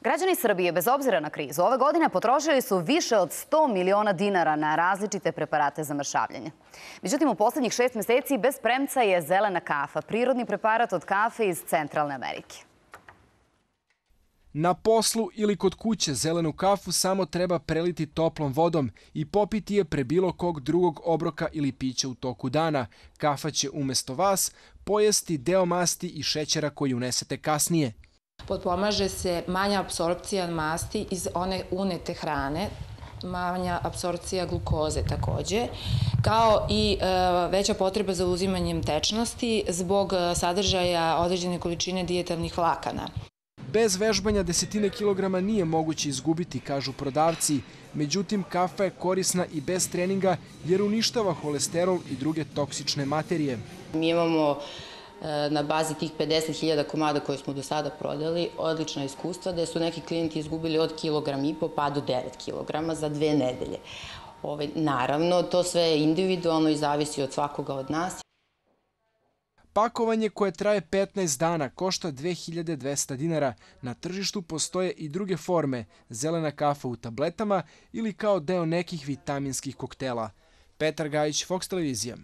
Građani Srbije, bez obzira na krizu, ove godine potrošili su više od 100 miliona dinara na različite preparate za mršavljenje. Međutim, u poslednjih 6 meseci bez premca je zelena kafa, prirodni preparat od kafe iz Centralne Amerike. Na poslu ili kod kuće zelenu kafu samo treba preliti toplom vodom i popiti je pre bilo kog drugog obroka ili pića u toku dana. Kafa će umesto vas pojesti deo masti i šećera koji unesete kasnije. Potpomaže se manja apsorpcija masti iz one unete hrane, manja apsorpcija glukoze takođe, kao i veća potreba za uzimanjem tečnosti zbog sadržaja određene količine dijetarnih vlakana. Bez vežbanja desetine kilograma nije moguće izgubiti, kažu prodavci. Međutim, kafa je korisna i bez treninga jer uništava holesterol i druge toksične materije. Mi imamo na bazi tih 50.000 komada koje smo do sada prodali odlična iskustva da su neki klijenti izgubili od 1,5 kilograma pa do 9 kilograma za 2 nedelje. Naravno, to sve je individualno i zavisi od svakoga od nas. Pakovanje koje traje 15 dana košta 2200 dinara. Na tržištu postoje i druge forme, zelena kafa u tabletama ili kao deo nekih vitaminskih koktela. Petar Gajić, Fox televizija.